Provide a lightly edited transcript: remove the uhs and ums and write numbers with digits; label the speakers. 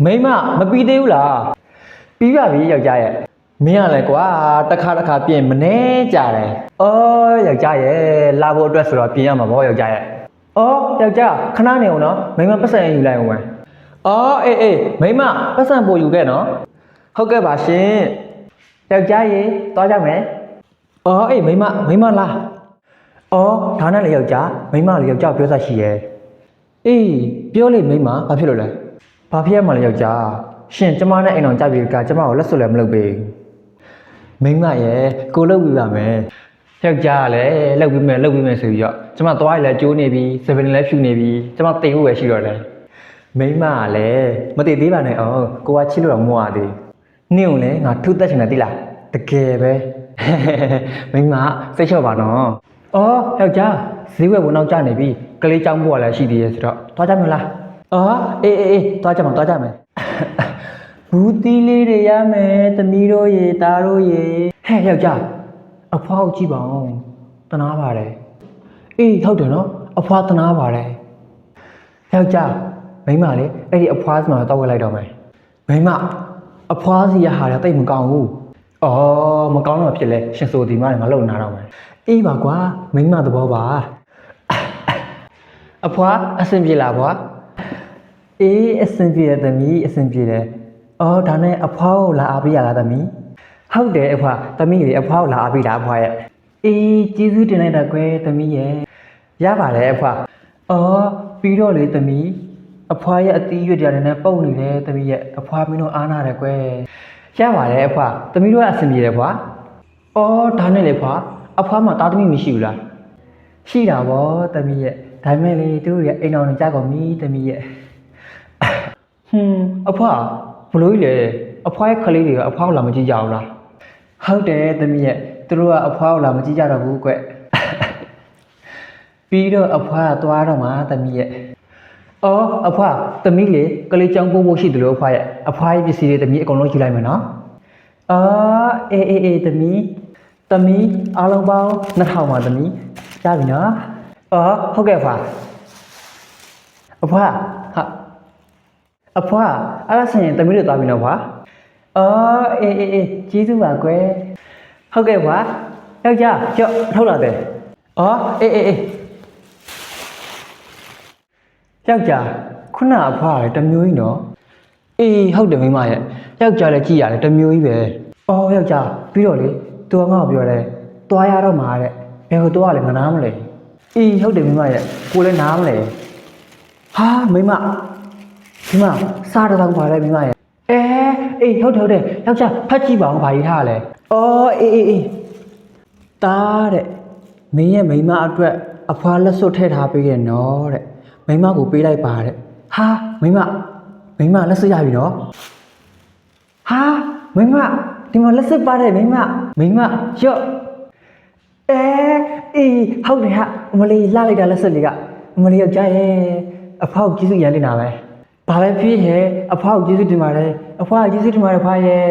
Speaker 1: မိမမပြီးသေးဘူးလားပြီးပါပြီယောက်ျားရဲ့မင်းကလည်းကွာတစ်ခါပြင်မနေကြတယ်အော်ယောက်ျားရဲ့လာဖို့အတွက်ဆိုတော့ပြင်ရမှာပေါ့ယောက်ျားရဲ့အော်ယောက်ျားခဏနေအောင်နော်မိမပတ်စံယူလိုက်အောင်ပဲအော်အေးမိမပတ်စံပို့ယူခဲ့နော်ဟုတ်ကဲ့ပါရှင်ယောက်ျားရေသွားကြမယ်အော်အေးမိမလားအော်ဒါနဲ့လေယောက်ျားမိမလေယောက်ျားပြောစားရှိရဲ့အေးပြောလေမိမဘာဖြစ်လို့လဲဘာဖြစ်ရမှာလဲယောက်ျားရှင်ကျမနဲ့အိမ်တော်ကြပြီကကျမကိုလက်စွပ်လည်းမလုပ်ပေးမိမရဲ့ကိုလုပ်ပြီးပါမယ်ယောက်ျားကလည်းလုပ်ပြီးမယ်ဆိုပြီးတော့ကျမသွားရလဲကျိုးနေပြီစပင်းလည်းဖြူနေပြီကျမတင်ဖို့ပဲရှိတော့တယ်မိမကလည်းမတည်သေးပါနဲ့အောင်ကိုကချစ်လို့တော့မဝသေးနင့်ကိုလည်းငါထုသက်ချင်တယ်သိလားတကယ်ပဲမိမစိတ်လျှော့ပါနော်အော်ယောက်ျားဈေးဝယ်ဝင်တော့ကြာနေပြီကလေးကြောင်းဖို့ကလည်းရှိသေးရဲ့ဆိုတော့သွားကြမလားအော်အေးသွားကြမယ်ဘူးတီးလေးတွေရမယ်သမီးတို့ရေသားတို့ရေဟဲ့ယောက်ျားအဖွားကိုကြည့်ပါဦးတနာပါတယ်အေးဟုတ်တယ်နော်အဖွားတနာပါတယ်ယောက်ျားမိမလေးအဲ့ဒီအဖွားစမှာတောက်ဝဲလိုက်တော့မယ်မိမအဖွားစီရဟာလည်းတိတ်မကောင်းဘူးအော်မကောင်းတော့ဖြစ်လဲရှင်ဆိုဒီမှလည်းငါလုံနာတော့မယ်အေးပါကွာမိမသဘောပါအဖွားအဆင်ပြေလားဘွာအေးအဆင်ပြေတယ်သမီးအဆင်ပြေတယ်အော်ဒါနဲ့အဖွားကိုလာအားပေးရလားသမီးဟုတ်တယ်အဖွားသမီးလေးအဖွားကိုလာအားပေးတာအဖွားရဲ့အေးကျေးဇူးတင်လိုက်တာကွယ်သမီးရဲ့ရပါတယ်အဖွားအော်ပြီးတော့လေသမီးအဖွားရဲ့အသီးရွက်ကြတယ်နဲ့ပုတ်နေတယ်သမီးရဲ့အဖွားမင်းတို့အားနာတယ်ကွယ်ရပါတယ်အဖွားသမီးတို့ကအဆင်ပြေတယ်ဖွာအော်ဒါနဲ့လေဖွာအဖွားမှာတားသမီးမရှိဘူးလားရှိတာဗောသမီးရဲ့ဒါမဲ့လေတို့ရဲ့အိမ်တော်နေကြကုန်ပြီသမီးရဲ့အဖွားဘလို့ကြီးလေအဖွားရဲ့ခလေးတွေကအဖွားကိုလာမကြည့်ကြဘူးလားဟုတ်တယ်သမီးရဲ့သူတို့ကအဖွားကိုလာမကြည့်ကြတော့ဘူးကွပြီးတော့အဖွားကသွားတော့မှသမီးရဲ့အော်အဖွားသမီးလေကလေးချောင်းပို့ဖို့ရှိတယ်လို့အဖွားရဲ့ပစ္စည်းတွေသမီးအကုန်လုံးယူလိုက်မယ်နော်အော်အေးသမီးအားလုံးပေါင်း2000ပါသမီးရပြီနော်အော်ဟုတ်ကဲ့အဖွားဟာအဖွားအဲ့ဒါဆိုရင်သမီးတို့သွားပြီနော်ဖွာအော်အေးကျေးဇူးပါကွယ်ဟုတ်ကဲ့ဖွာယောက်ျားကြောက်ထုတ်လာတယ်အော်အေးယောက်ျားခုနအဖွားလည်းတမျိုးကြီးနော်အေးဟုတ်တယ်မိမရဲ့ယောက်ျားလည်းကြည့်ရတယ်တမျိုးကြီးပဲအော်ယောက်ျားပြီးတော့လေသူကငါ့ကိုပြောတယ်သွားရတော့မှာတဲ့ဘယ်ကိုသွားလဲငါနားမလဲအေးဟုတ်တယ်မိမရဲ့ကိုလည်းနားမလဲဟာမိမစားတော့ပါလေမိမရဲ့အေးဟုတ်တယ်ယောက်ျားဖတ်ကြည့်ပါဦးဘာကြီးထားလဲအော်အေးတားတဲ့မင်းရဲ့မိမအတွက်အဖွားလက်စွပ်ထည့်ထားပေးရဲ့နော်တဲ့မိမကိုပေးလိုက်ပါတဲ့ဟာမိမလက်စွပ်ရပြီနော်ဟာမိမဒီမှာလက်စွပ်ပါတယ်မိမရော့အေးဟုတ်တယ်ဟာအမလေးလှလိုက်တာလက်စွပ်လေးကအမလေးယောက်ျားရဲ့အဖွားကိုကျေးဇူးရမ်းနေတာပဲဘာပဲဖြစ်ရဲ့အဖွားကိုကျေးဇူးတင်ပါတယ်အဖွားကျေးဇူးတင်ပါတယ်ဖွားရဲ့